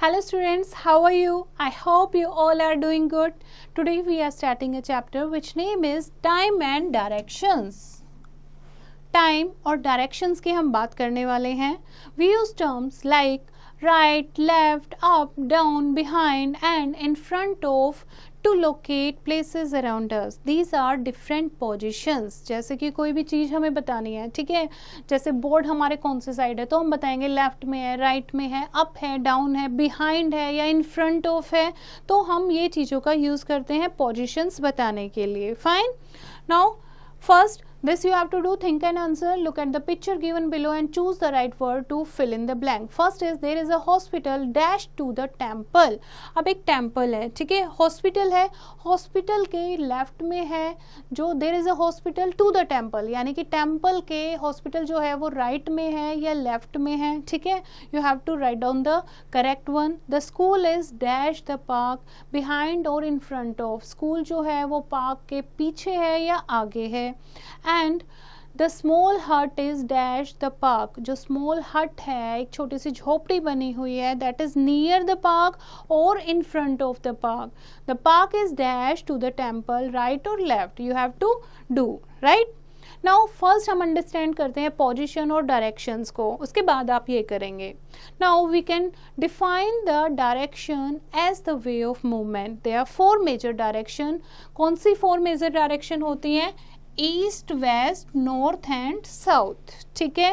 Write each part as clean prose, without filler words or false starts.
Hello students, how are you? I hope you all are doing good. Today we are starting a chapter which name is Time and Directions. Time और directions की हम बात करने वाले हैं. We use terms like right, left, up, down, behind and in front of to locate places around us. These are different positions. जैसे कि कोई भी चीज़ हमें बतानी है, ठीक है, जैसे बोर्ड हमारे कौन से साइड है तो हम बताएंगे लेफ्ट में है, राइट में है, अप है, डाउन है, बिहाइंड है या इन फ्रंट ऑफ है. तो हम ये चीज़ों का यूज़ करते हैं पोजिशंस बताने के लिए. Fine. Now first this you have to do think and answer. Look at the picture given below and choose the right word to fill in the blank. First is there is a hospital dash to the temple. अब एक temple है, ठीक है, hospital है, hospital के left में है जो there is a hospital to the temple, यानी कि टेम्पल के हॉस्पिटल जो है वो राइट में है या लेफ्ट में है, ठीक है. You have to write down the correct one. The school is dash the park behind or in front of. School जो है वो पार्क के पीछे है या आगे है. And the small hut is dash the park. जो small hut है, एक छोटी सी झोपड़ी बनी हुई है, that is near the park or in front of the park. The park is dash to the temple, right or left. You have to do, right? Now first हम understand करते हैं position और directions को, उसके बाद आप ये करेंगे. Now we can define the direction as the way of movement. There are four major direction. कौन सी four major direction होती हैं? East, west, north and south, ठीक है.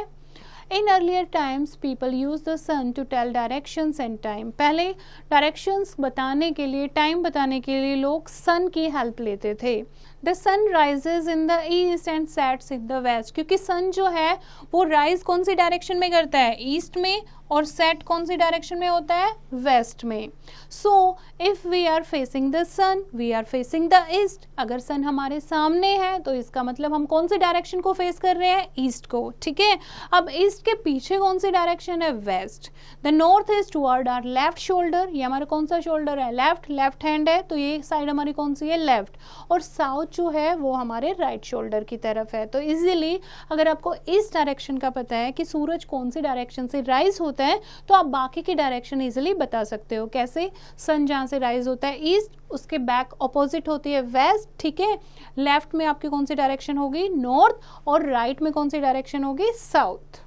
In earlier times people use the sun to tell directions and time. पहले directions बताने के लिए, time बताने के लिए लोग सन की हेल्प लेते थे. The sun rises in the east and sets in the west. क्योंकि सन जो है वो राइज कौन सी डायरेक्शन में करता है? ईस्ट में, और सेट कौन सी डायरेक्शन में होता है? वेस्ट में. So if we are facing the sun we are facing the east. अगर सन हमारे सामने है तो इसका मतलब हम कौन सी डायरेक्शन को फेस कर रहे हैं? ईस्ट को, ठीक है. अब ईस्ट के पीछे कौन सी डायरेक्शन है? West. The north is toward our left shoulder. ये हमारा कौन सा शोल्डर है? लेफ्ट. लेफ्ट हैंड है तो ये साइड हमारी कौन सी है? लेफ्ट. और साउथ जो है वो हमारे राइट शोल्डर की तरफ है. तो इजीली अगर आपको इस डायरेक्शन का पता है कि सूरज कौन सी डायरेक्शन से राइज होता है तो आप बाकी की डायरेक्शन इजीली बता सकते हो. कैसे? सन जहाँ से राइज होता है ईस्ट, उसके बैक ऑपोजिट होती है वेस्ट, ठीक है. लेफ्ट में आपकी कौन सी डायरेक्शन होगी? नॉर्थ. और राइट में कौन सी डायरेक्शन होगी? साउथ.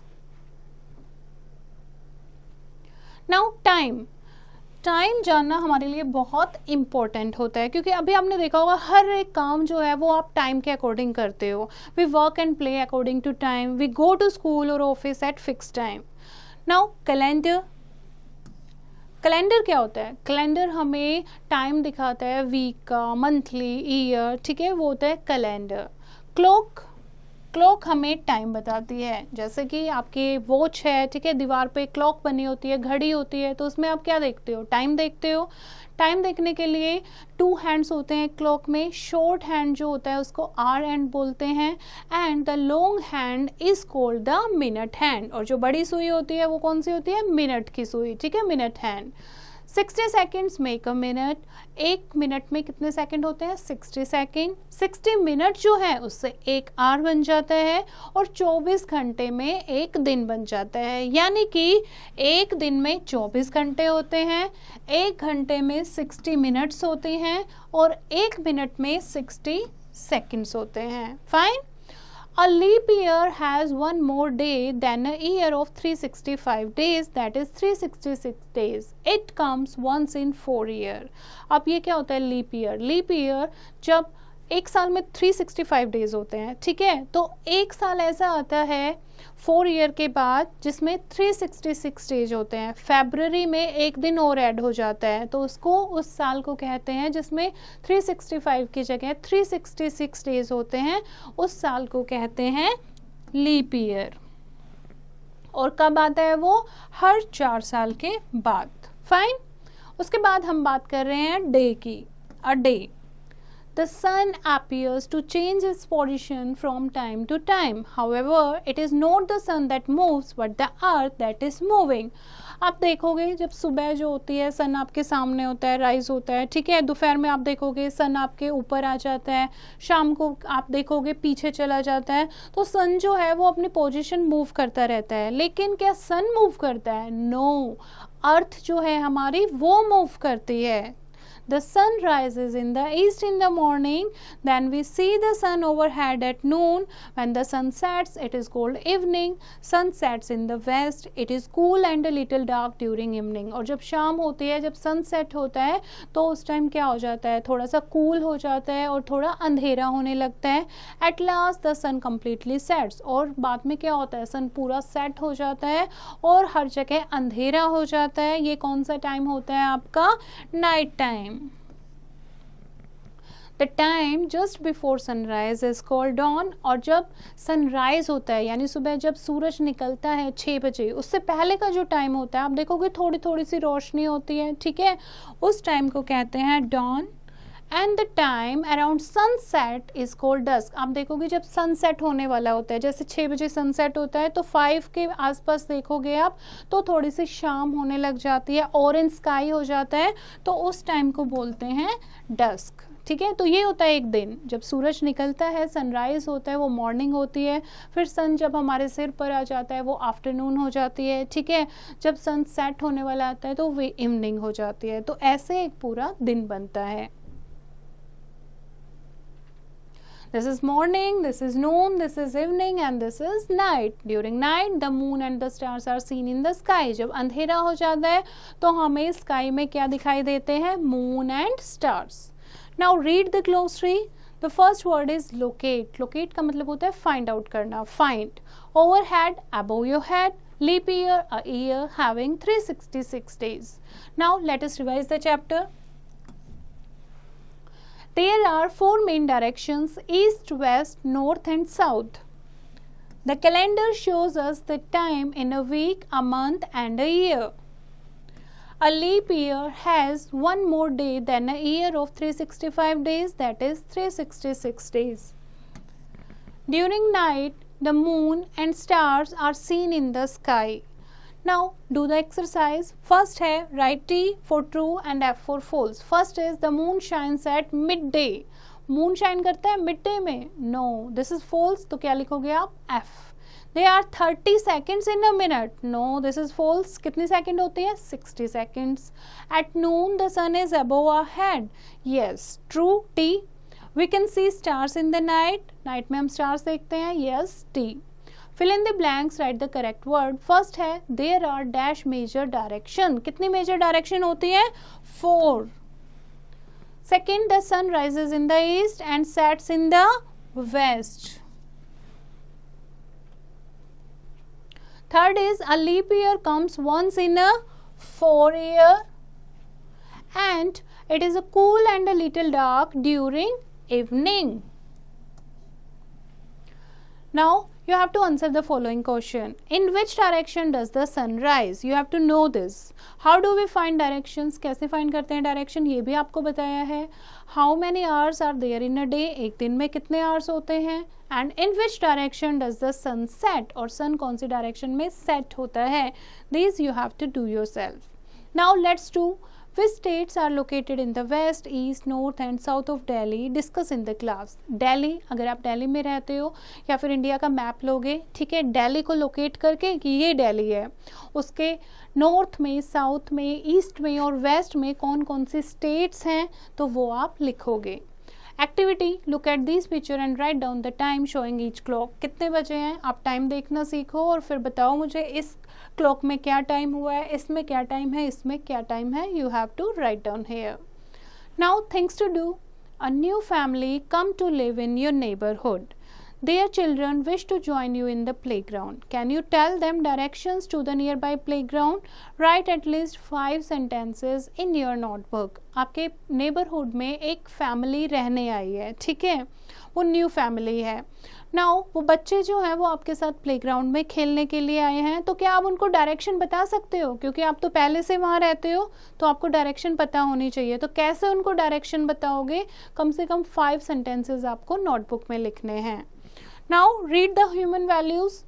Now time. टाइम जानना हमारे लिए बहुत इंपॉर्टेंट होता है क्योंकि अभी आपने देखा होगा हर एक काम जो है वो आप टाइम के अकॉर्डिंग करते हो. We work and play according to time. We go to school और office at fix time. Now calendar. Calendar क्या होता है? कैलेंडर हमें टाइम दिखाता है वीक का, मंथली, ईयर, ठीक है, वो होता है कैलेंडर. क्लॉक. क्लॉक हमें टाइम बताती है. जैसे कि आपकी वॉच है, ठीक है, दीवार पे क्लॉक बनी होती है, घड़ी होती है, तो उसमें आप क्या देखते हो? टाइम देखते हो. टाइम देखने के लिए टू हैंड्स होते हैं क्लॉक में. शॉर्ट हैंड जो होता है उसको आवर हैंड बोलते हैं and the long hand is called the minute hand. और जो बड़ी सुई होती है वो कौन सी होती है? मिनट की सुई, ठीक है, minute hand. 60 seconds make a minute. एक मिनट में कितने सेकंड होते हैं? 60 सेकंड. 60 मिनट जो है उससे एक आवर बन जाता है और 24 घंटे में एक दिन बन जाता है. यानी कि एक दिन में 24 घंटे होते हैं, एक घंटे में 60 मिनट्स होते हैं और एक मिनट में 60 सेकंड्स होते हैं. Fine. A leap year has one more day than a year of 365 days, that is 366 days. It comes once in 4 year. अब ये क्या होता है? Leap year. लीप ईयर जब एक साल में 365 डेज होते हैं, ठीक है, तो एक साल ऐसा आता है 4 ईयर के बाद जिसमें 366 डेज होते हैं. फरवरी में एक दिन और ऐड हो जाता है तो उसको, उस साल को कहते हैं जिसमें 365 की जगह 366 डेज होते हैं, उस साल को कहते हैं लीप ईयर. और कब आता है वो? हर 4 साल के बाद. फाइन. उसके बाद हम बात कर रहे हैं डे की. A day. The sun appears to change its position from time to time. However, it is not the sun that moves, but the earth that is moving. आप देखोगे जब सुबह जो होती है सन आपके सामने होता है, राइज होता है, ठीक है, दोपहर में आप देखोगे सन आपके ऊपर आ जाता है, शाम को आप देखोगे पीछे चला जाता है, तो सन जो है वो अपनी पोजीशन मूव करता रहता है. लेकिन क्या सन मूव करता है? नो, अर्थ जो है हमारी वो मूव करती है. The sun rises in the east in the morning, then we see the sun overhead at noon. When the sun sets, it is called evening. Sun sets in the west, it is cool and a little dark during evening. और जब शाम होती है, जब sunset होता है, तो उस टाइम क्या हो जाता है, थोड़ा सा cool हो जाता है और थोड़ा अंधेरा होने लगता है. At last the sun completely sets. और बाद में क्या होता है, sun पूरा set हो जाता है और हर जगह अंधेरा हो जाता है. ये कौन सा टाइम होता है आपका? Night time. The time just before sunrise is called dawn. और जब सनराइज होता है यानी सुबह जब सूरज निकलता है 6 बजे, उससे पहले का जो टाइम होता है आप देखोगे थोड़ी थोड़ी सी रोशनी होती है, ठीक है, उस टाइम को कहते हैं dawn. And the time around sunset is called dusk. आप देखोगे जब सनसेट होने वाला होता है, जैसे 6 बजे सनसेट होता है तो 5 के आसपास देखोगे आप तो थोड़ी सी शाम होने लग जाती है, ऑरेंज स्काई हो जाता है, तो उस टाइम को बोलते हैं डस्क. ठीक है, तो ये होता है एक दिन जब सूरज निकलता है, सनराइज होता है, वो मॉर्निंग होती है, फिर सन जब हमारे सिर पर आ जाता है वो आफ्टरनून हो जाती है, ठीक है, जब सन सेट होने वाला आता है तो वो इवनिंग हो जाती है. तो ऐसे एक पूरा दिन बनता है. This is morning, this is noon, this is evening and this is night. During night, the moon and the stars are seen in the sky. जब अंधेरा हो जाता है तो हमें स्काई में क्या दिखाई देते हैं? Moon and stars. Now read the glossary. The first word is locate. Locate का मतलब होता है find out करना. Find. Overhead, above your head. Leap year, a year having 366 days. Now let us revise the chapter. There are 4 main directions: east, west, north and south. The calendar shows us the time in a week, a month and a year. A leap year has one more day than a year of 365 days, that is 366 days. During night, the moon and stars are seen in the sky. Now do the exercise. First है write T for true and F for false. First is the moon shines at midday. Moon shine करता है midday में? No, this is false. तो क्या लिखोगे आप? F. There are 30 seconds in a minute. No, this is false. कितनी second होती है? 60 seconds. At noon the sun is above our head. Yes, true. T. We can see stars in the night. Night में हम stars देखते हैं. Yes, T. Fill in the blanks, write the correct word. First है there are dash major direction. कितनी major direction होती है? 4. Second, the sun rises in the east and sets in the west. Third is a leap year comes once in a 4 year and it is a cool and a little dark during evening. Now you have to answer the following question. In which direction does the sun rise? You have to know this. How do we find directions? कैसे find करते हैं direction? ये भी आपको बताया है. How many hours are there in a day? एक दिन में कितने hours होते हैं? And in which direction does the sun set? और sun कौन सी direction में set होता है? These you have to do yourself. Now let's do which states are located in the west, east, north and south of Delhi. Discuss in the class. Delhi, अगर आप दिल्ली में रहते हो या फिर इंडिया का मैप लोगे, ठीक है, दिल्ली को लोकेट करके कि ये दिल्ली है, उसके नॉर्थ में, साउथ में, ईस्ट में और वेस्ट में कौन कौन सी स्टेट्स हैं तो वो आप लिखोगे. Activity, look at this picture and write down the time showing each clock. कितने बजे हैं? आप टाइम देखना सीखो और फिर बताओ मुझे इस क्लॉक में क्या टाइम हुआ है, इसमें क्या टाइम है, इसमें क्या टाइम है. You have to write down here. Now things to do. A new family come to live in your neighbourhood. Their children wish to join you in the playground. Can you tell them directions to the nearby playground? Write at least 5 sentences in your notebook. आपके neighborhood में एक family रहने आई है, ठीक है, वो new family है। Now वो बच्चे जो हैं वो आपके साथ प्लेग्राउंड में खेलने के लिए आए हैं, तो क्या आप उनको डायरेक्शन बता सकते हो? क्योंकि आप तो पहले से वहाँ रहते हो तो आपको डायरेक्शन पता होनी चाहिए। तो कैसे उनको डायरेक्शन बताओगे? कम से कम 5 सेंटेंसेस आपको नोटबुक में लिखने हैं। Now read the human values.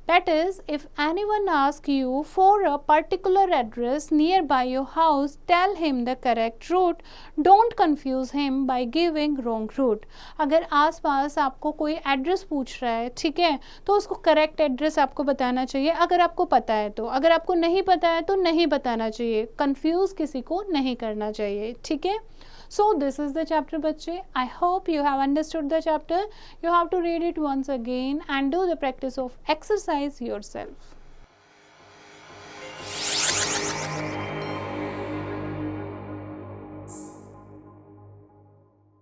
That is, if anyone asks you for a particular address nearby your house, tell him the correct route. Don't confuse him by giving wrong route. अगर आसपास आपको कोई address पूछ रहा है, ठीक है, तो उसको करेक्ट एड्रेस आपको बताना चाहिए अगर आपको पता है तो। अगर आपको नहीं पता है तो नहीं बताना चाहिए। कंफ्यूज किसी को नहीं करना चाहिए, ठीक है। So this is the chapter बच्चे. I hope you have understood the chapter. You have to read it once again and do the practice of exercise yourself.